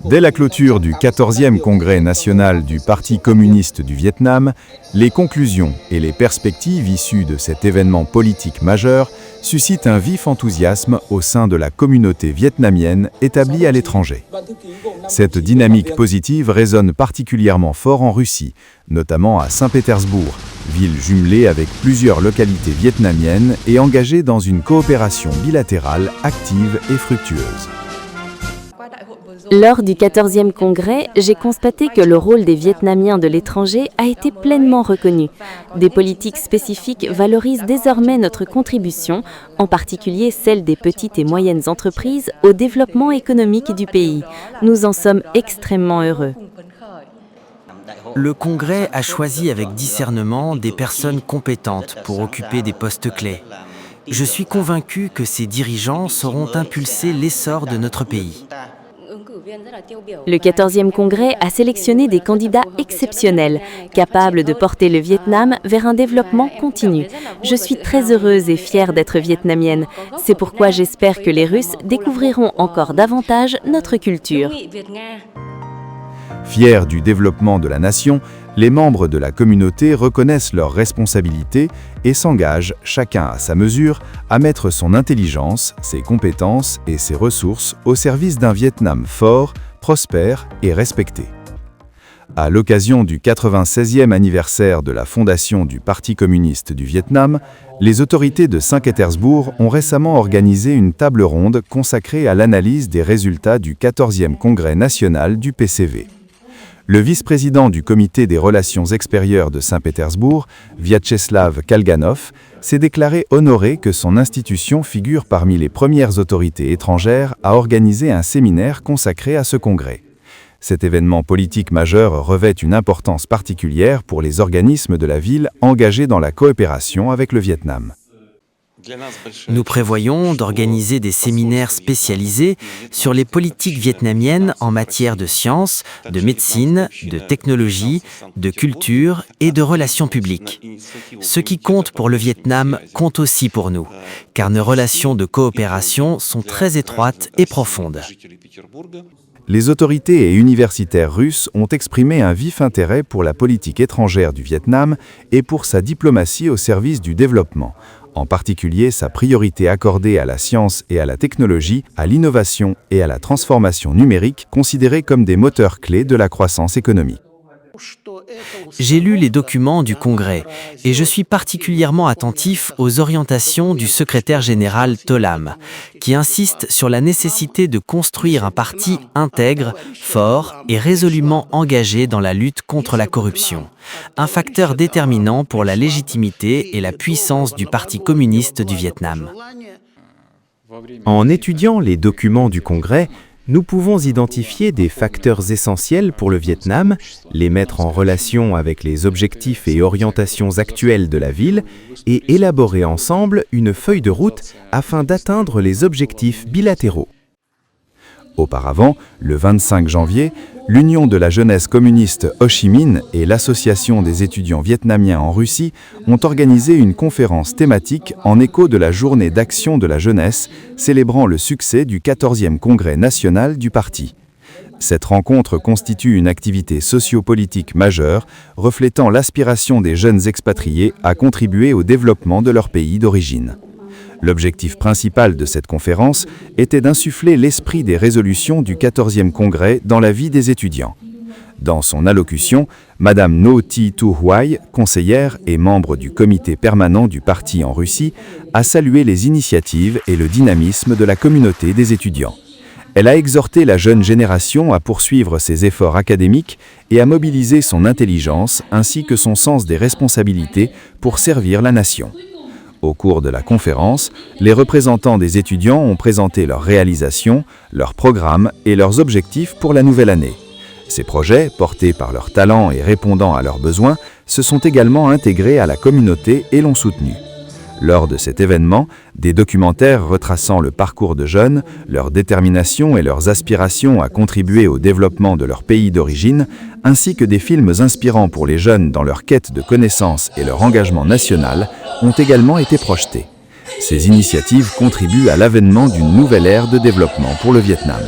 Dès la clôture du 14e Congrès national du Parti communiste du Vietnam, les conclusions et les perspectives issues de cet événement politique majeur suscitent un vif enthousiasme au sein de la communauté vietnamienne établie à l'étranger. Cette dynamique positive résonne particulièrement fort en Russie, notamment à Saint-Pétersbourg, ville jumelée avec plusieurs localités vietnamiennes et engagée dans une coopération bilatérale active et fructueuse. Lors du 14e congrès, j'ai constaté que le rôle des Vietnamiens de l'étranger a été pleinement reconnu. Des politiques spécifiques valorisent désormais notre contribution, en particulier celle des petites et moyennes entreprises, au développement économique du pays. Nous en sommes extrêmement heureux. Le Congrès a choisi avec discernement des personnes compétentes pour occuper des postes clés. Je suis convaincu que ces dirigeants sauront impulser l'essor de notre pays. Le 14e congrès a sélectionné des candidats exceptionnels, capables de porter le Vietnam vers un développement continu. Je suis très heureuse et fière d'être vietnamienne. C'est pourquoi j'espère que les Russes découvriront encore davantage notre culture. Fiers du développement de la nation, les membres de la communauté reconnaissent leurs responsabilités et s'engagent, chacun à sa mesure, à mettre son intelligence, ses compétences et ses ressources au service d'un Vietnam fort, prospère et respecté. À l'occasion du 96e anniversaire de la fondation du Parti communiste du Vietnam, les autorités de Saint-Pétersbourg ont récemment organisé une table ronde consacrée à l'analyse des résultats du 14e congrès national du PCV. Le vice-président du comité des relations extérieures de Saint-Pétersbourg, Vyacheslav Kalganov, s'est déclaré honoré que son institution figure parmi les premières autorités étrangères à organiser un séminaire consacré à ce congrès. Cet événement politique majeur revêt une importance particulière pour les organismes de la ville engagés dans la coopération avec le Vietnam. Nous prévoyons d'organiser des séminaires spécialisés sur les politiques vietnamiennes en matière de sciences, de médecine, de technologie, de culture et de relations publiques. Ce qui compte pour le Vietnam compte aussi pour nous, car nos relations de coopération sont très étroites et profondes. Les autorités et universitaires russes ont exprimé un vif intérêt pour la politique étrangère du Vietnam et pour sa diplomatie au service du développement, en particulier sa priorité accordée à la science et à la technologie, à l'innovation et à la transformation numérique, considérées comme des moteurs clés de la croissance économique. J'ai lu les documents du Congrès et je suis particulièrement attentif aux orientations du secrétaire général Tholam, qui insiste sur la nécessité de construire un parti intègre, fort et résolument engagé dans la lutte contre la corruption, un facteur déterminant pour la légitimité et la puissance du Parti communiste du Vietnam. En étudiant les documents du Congrès, nous pouvons identifier des facteurs essentiels pour le Vietnam, les mettre en relation avec les objectifs et orientations actuelles de la ville et élaborer ensemble une feuille de route afin d'atteindre les objectifs bilatéraux. Auparavant, le 25 janvier, l'Union de la jeunesse communiste Ho Chi Minh et l'Association des étudiants vietnamiens en Russie ont organisé une conférence thématique en écho de la journée d'action de la jeunesse, célébrant le succès du 14e congrès national du parti. Cette rencontre constitue une activité socio-politique majeure, reflétant l'aspiration des jeunes expatriés à contribuer au développement de leur pays d'origine. L'objectif principal de cette conférence était d'insuffler l'esprit des résolutions du 14e congrès dans la vie des étudiants. Dans son allocution, Madame No Thi Tu Huai, conseillère et membre du comité permanent du parti en Russie, a salué les initiatives et le dynamisme de la communauté des étudiants. Elle a exhorté la jeune génération à poursuivre ses efforts académiques et à mobiliser son intelligence ainsi que son sens des responsabilités pour servir la nation. Au cours de la conférence, les représentants des étudiants ont présenté leurs réalisations, leurs programmes et leurs objectifs pour la nouvelle année. Ces projets, portés par leurs talents et répondant à leurs besoins, se sont également intégrés à la communauté et l'ont soutenue. Lors de cet événement, des documentaires retraçant le parcours de jeunes, leur détermination et leurs aspirations à contribuer au développement de leur pays d'origine, ainsi que des films inspirants pour les jeunes dans leur quête de connaissances et leur engagement national, ont également été projetés. Ces initiatives contribuent à l'avènement d'une nouvelle ère de développement pour le Vietnam.